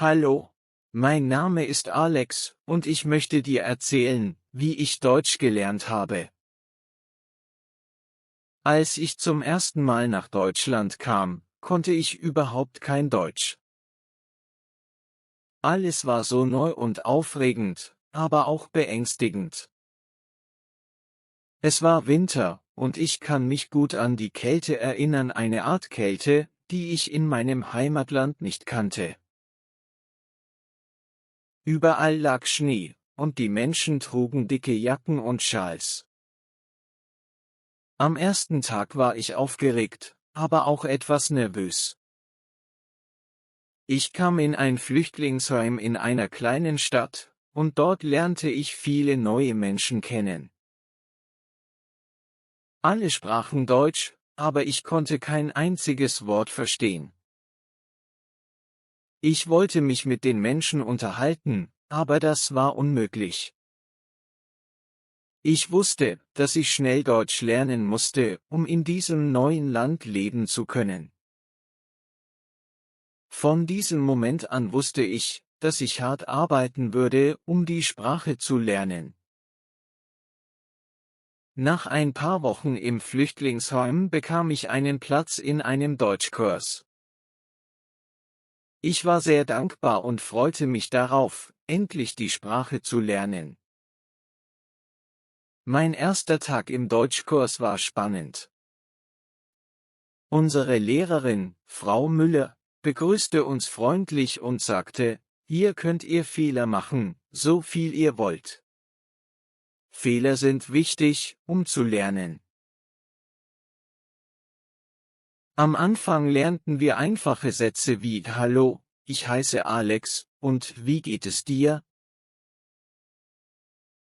Hallo, mein Name ist Alex, und ich möchte dir erzählen, wie ich Deutsch gelernt habe. Als ich zum ersten Mal nach Deutschland kam, konnte ich überhaupt kein Deutsch. Alles war so neu und aufregend, aber auch beängstigend. Es war Winter, und ich kann mich gut an die Kälte erinnern, eine Art Kälte, die ich in meinem Heimatland nicht kannte. Überall lag Schnee, und die Menschen trugen dicke Jacken und Schals. Am ersten Tag war ich aufgeregt, aber auch etwas nervös. Ich kam in ein Flüchtlingsheim in einer kleinen Stadt, und dort lernte ich viele neue Menschen kennen. Alle sprachen Deutsch, aber ich konnte kein einziges Wort verstehen. Ich wollte mich mit den Menschen unterhalten, aber das war unmöglich. Ich wusste, dass ich schnell Deutsch lernen musste, um in diesem neuen Land leben zu können. Von diesem Moment an wusste ich, dass ich hart arbeiten würde, um die Sprache zu lernen. Nach ein paar Wochen im Flüchtlingsheim bekam ich einen Platz in einem Deutschkurs. Ich war sehr dankbar und freute mich darauf, endlich die Sprache zu lernen. Mein erster Tag im Deutschkurs war spannend. Unsere Lehrerin, Frau Müller, begrüßte uns freundlich und sagte: Hier könnt ihr Fehler machen, so viel ihr wollt. Fehler sind wichtig, um zu lernen. Am Anfang lernten wir einfache Sätze wie Hallo, ich heiße Alex, und wie geht es dir?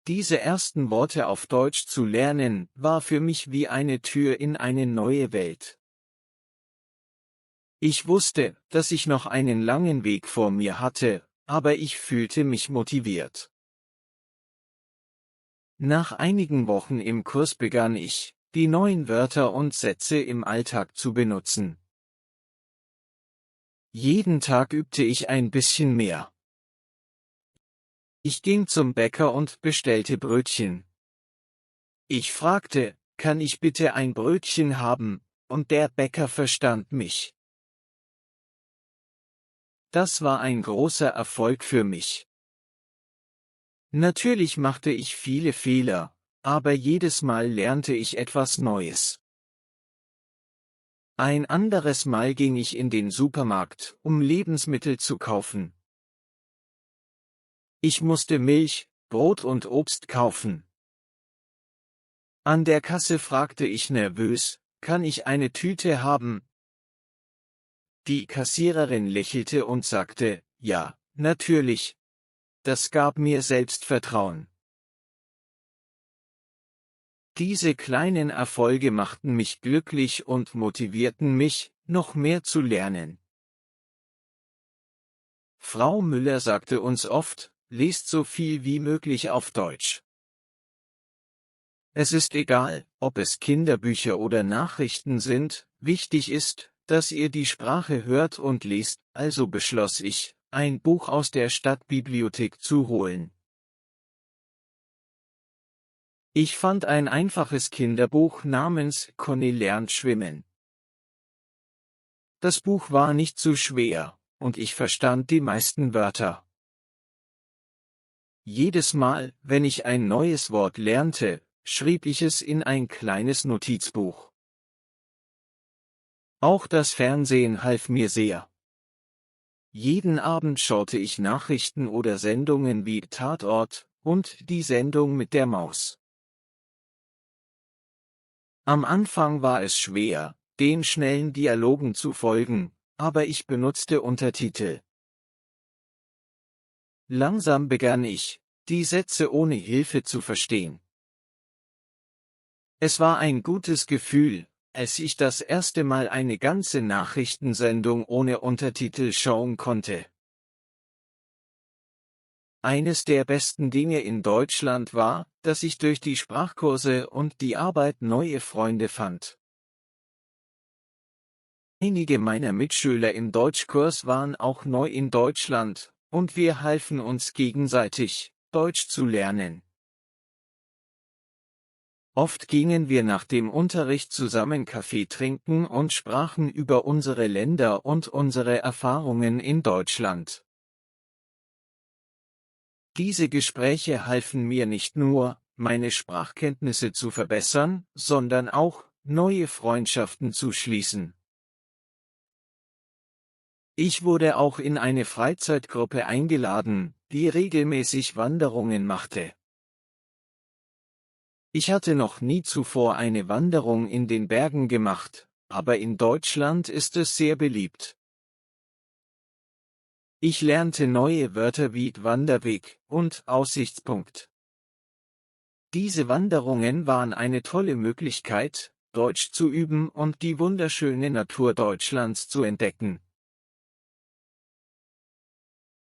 Diese ersten Worte auf Deutsch zu lernen, war für mich wie eine Tür in eine neue Welt. Ich wusste, dass ich noch einen langen Weg vor mir hatte, aber ich fühlte mich motiviert. Nach einigen Wochen im Kurs begann ich, die neuen Wörter und Sätze im Alltag zu benutzen. Jeden Tag übte ich ein bisschen mehr. Ich ging zum Bäcker und bestellte Brötchen. Ich fragte: Kann ich bitte ein Brötchen haben? Und der Bäcker verstand mich. Das war ein großer Erfolg für mich. Natürlich machte ich viele Fehler, aber jedes Mal lernte ich etwas Neues. Ein anderes Mal ging ich in den Supermarkt, um Lebensmittel zu kaufen. Ich musste Milch, Brot und Obst kaufen. An der Kasse fragte ich nervös: Kann ich eine Tüte haben? Die Kassiererin lächelte und sagte: Ja, natürlich. Das gab mir Selbstvertrauen. Diese kleinen Erfolge machten mich glücklich und motivierten mich, noch mehr zu lernen. Frau Müller sagte uns oft: Lest so viel wie möglich auf Deutsch. Es ist egal, ob es Kinderbücher oder Nachrichten sind, wichtig ist, dass ihr die Sprache hört und lest, also beschloss ich, ein Buch aus der Stadtbibliothek zu holen. Ich fand ein einfaches Kinderbuch namens Conny lernt schwimmen. Das Buch war nicht zu schwer, und ich verstand die meisten Wörter. Jedes Mal, wenn ich ein neues Wort lernte, schrieb ich es in ein kleines Notizbuch. Auch das Fernsehen half mir sehr. Jeden Abend schaute ich Nachrichten oder Sendungen wie Tatort und die Sendung mit der Maus. Am Anfang war es schwer, den schnellen Dialogen zu folgen, aber ich benutzte Untertitel. Langsam begann ich, die Sätze ohne Hilfe zu verstehen. Es war ein gutes Gefühl, als ich das erste Mal eine ganze Nachrichtensendung ohne Untertitel schauen konnte. Eines der besten Dinge in Deutschland war, dass ich durch die Sprachkurse und die Arbeit neue Freunde fand. Einige meiner Mitschüler im Deutschkurs waren auch neu in Deutschland, und wir halfen uns gegenseitig, Deutsch zu lernen. Oft gingen wir nach dem Unterricht zusammen Kaffee trinken und sprachen über unsere Länder und unsere Erfahrungen in Deutschland. Diese Gespräche halfen mir nicht nur, meine Sprachkenntnisse zu verbessern, sondern auch, neue Freundschaften zu schließen. Ich wurde auch in eine Freizeitgruppe eingeladen, die regelmäßig Wanderungen machte. Ich hatte noch nie zuvor eine Wanderung in den Bergen gemacht, aber in Deutschland ist es sehr beliebt. Ich lernte neue Wörter wie Wanderweg und Aussichtspunkt. Diese Wanderungen waren eine tolle Möglichkeit, Deutsch zu üben und die wunderschöne Natur Deutschlands zu entdecken.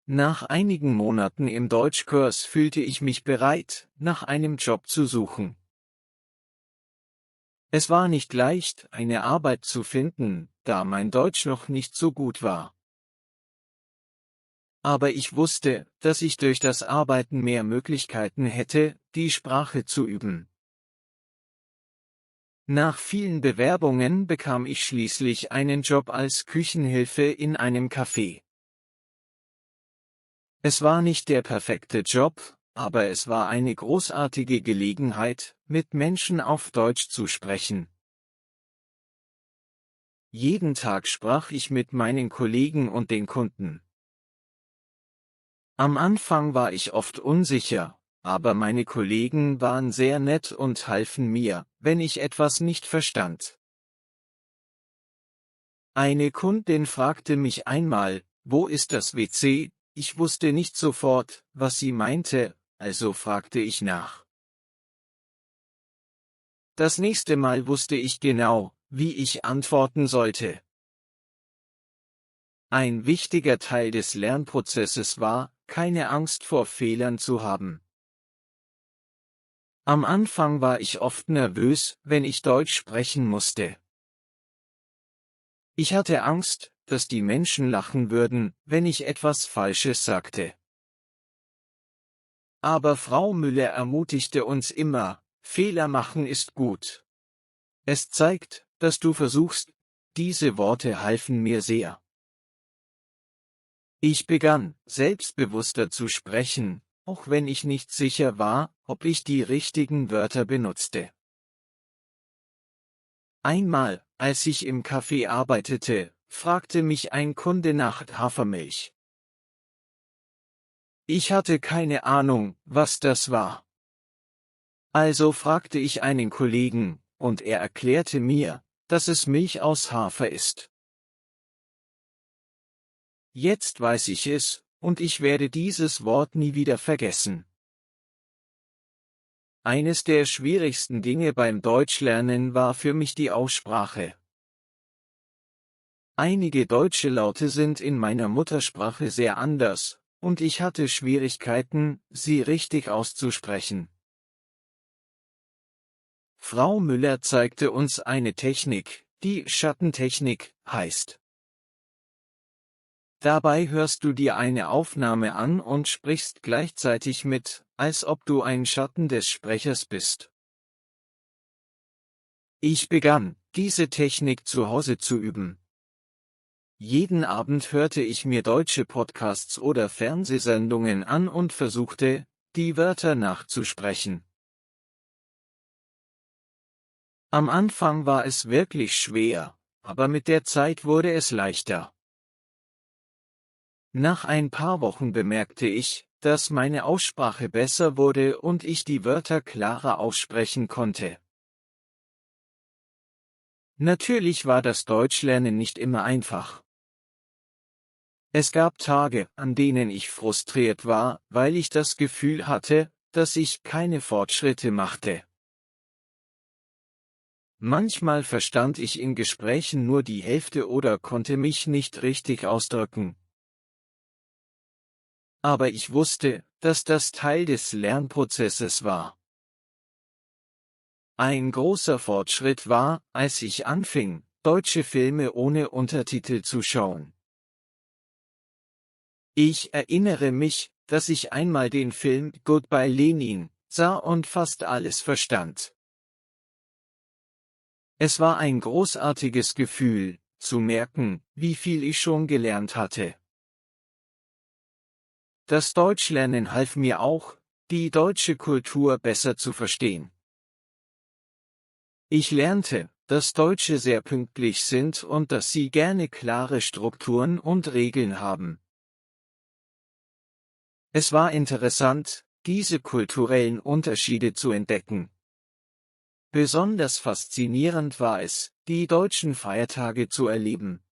Nach einigen Monaten im Deutschkurs fühlte ich mich bereit, nach einem Job zu suchen. Es war nicht leicht, eine Arbeit zu finden, da mein Deutsch noch nicht so gut war. Aber ich wusste, dass ich durch das Arbeiten mehr Möglichkeiten hätte, die Sprache zu üben. Nach vielen Bewerbungen bekam ich schließlich einen Job als Küchenhilfe in einem Café. Es war nicht der perfekte Job, aber es war eine großartige Gelegenheit, mit Menschen auf Deutsch zu sprechen. Jeden Tag sprach ich mit meinen Kollegen und den Kunden. Am Anfang war ich oft unsicher, aber meine Kollegen waren sehr nett und halfen mir, wenn ich etwas nicht verstand. Eine Kundin fragte mich einmal, wo ist das WC? Ich wusste nicht sofort, was sie meinte, also fragte ich nach. Das nächste Mal wusste ich genau, wie ich antworten sollte. Ein wichtiger Teil des Lernprozesses war, keine Angst vor Fehlern zu haben. Am Anfang war ich oft nervös, wenn ich Deutsch sprechen musste. Ich hatte Angst, dass die Menschen lachen würden, wenn ich etwas Falsches sagte. Aber Frau Müller ermutigte uns immer, Fehler machen ist gut. Es zeigt, dass du versuchst. Diese Worte halfen mir sehr. Ich begann, selbstbewusster zu sprechen, auch wenn ich nicht sicher war, ob ich die richtigen Wörter benutzte. Einmal, als ich im Café arbeitete, fragte mich ein Kunde nach Hafermilch. Ich hatte keine Ahnung, was das war. Also fragte ich einen Kollegen, und er erklärte mir, dass es Milch aus Hafer ist. Jetzt weiß ich es, und ich werde dieses Wort nie wieder vergessen. Eines der schwierigsten Dinge beim Deutschlernen war für mich die Aussprache. Einige deutsche Laute sind in meiner Muttersprache sehr anders, und ich hatte Schwierigkeiten, sie richtig auszusprechen. Frau Müller zeigte uns eine Technik, die Schattentechnik heißt. Dabei hörst du dir eine Aufnahme an und sprichst gleichzeitig mit, als ob du ein Schatten des Sprechers bist. Ich begann, diese Technik zu Hause zu üben. Jeden Abend hörte ich mir deutsche Podcasts oder Fernsehsendungen an und versuchte, die Wörter nachzusprechen. Am Anfang war es wirklich schwer, aber mit der Zeit wurde es leichter. Nach ein paar Wochen bemerkte ich, dass meine Aussprache besser wurde und ich die Wörter klarer aussprechen konnte. Natürlich war das Deutschlernen nicht immer einfach. Es gab Tage, an denen ich frustriert war, weil ich das Gefühl hatte, dass ich keine Fortschritte machte. Manchmal verstand ich in Gesprächen nur die Hälfte oder konnte mich nicht richtig ausdrücken. Aber ich wusste, dass das Teil des Lernprozesses war. Ein großer Fortschritt war, als ich anfing, deutsche Filme ohne Untertitel zu schauen. Ich erinnere mich, dass ich einmal den Film Goodbye Lenin sah und fast alles verstand. Es war ein großartiges Gefühl, zu merken, wie viel ich schon gelernt hatte. Das Deutschlernen half mir auch, die deutsche Kultur besser zu verstehen. Ich lernte, dass Deutsche sehr pünktlich sind und dass sie gerne klare Strukturen und Regeln haben. Es war interessant, diese kulturellen Unterschiede zu entdecken. Besonders faszinierend war es, die deutschen Feiertage zu erleben.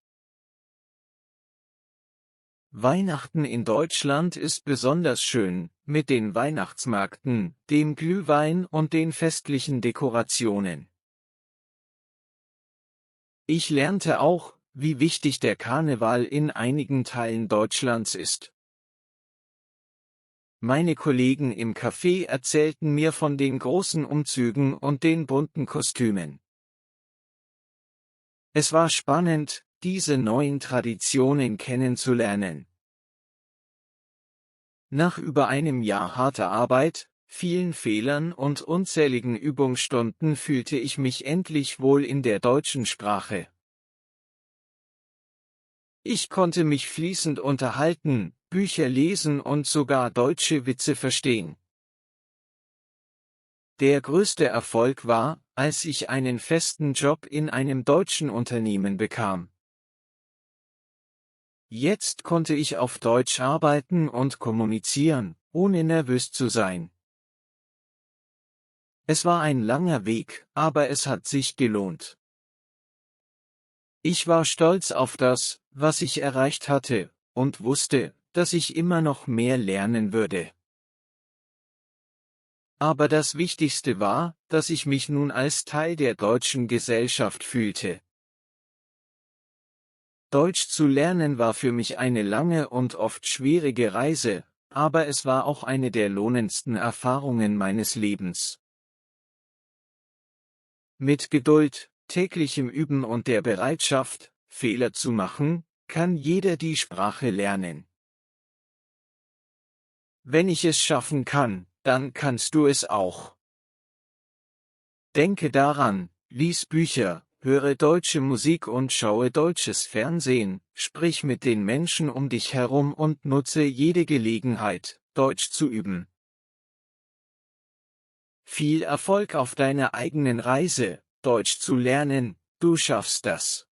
Weihnachten in Deutschland ist besonders schön, mit den Weihnachtsmärkten, dem Glühwein und den festlichen Dekorationen. Ich lernte auch, wie wichtig der Karneval in einigen Teilen Deutschlands ist. Meine Kollegen im Café erzählten mir von den großen Umzügen und den bunten Kostümen. Es war spannend, diese neuen Traditionen kennenzulernen. Nach über einem Jahr harter Arbeit, vielen Fehlern und unzähligen Übungsstunden fühlte ich mich endlich wohl in der deutschen Sprache. Ich konnte mich fließend unterhalten, Bücher lesen und sogar deutsche Witze verstehen. Der größte Erfolg war, als ich einen festen Job in einem deutschen Unternehmen bekam. Jetzt konnte ich auf Deutsch arbeiten und kommunizieren, ohne nervös zu sein. Es war ein langer Weg, aber es hat sich gelohnt. Ich war stolz auf das, was ich erreicht hatte, und wusste, dass ich immer noch mehr lernen würde. Aber das Wichtigste war, dass ich mich nun als Teil der deutschen Gesellschaft fühlte. Deutsch zu lernen war für mich eine lange und oft schwierige Reise, aber es war auch eine der lohnendsten Erfahrungen meines Lebens. Mit Geduld, täglichem Üben und der Bereitschaft, Fehler zu machen, kann jeder die Sprache lernen. Wenn ich es schaffen kann, dann kannst du es auch. Denke daran, lies Bücher, höre deutsche Musik und schaue deutsches Fernsehen, sprich mit den Menschen um dich herum und nutze jede Gelegenheit, Deutsch zu üben. Viel Erfolg auf deiner eigenen Reise, Deutsch zu lernen, du schaffst das.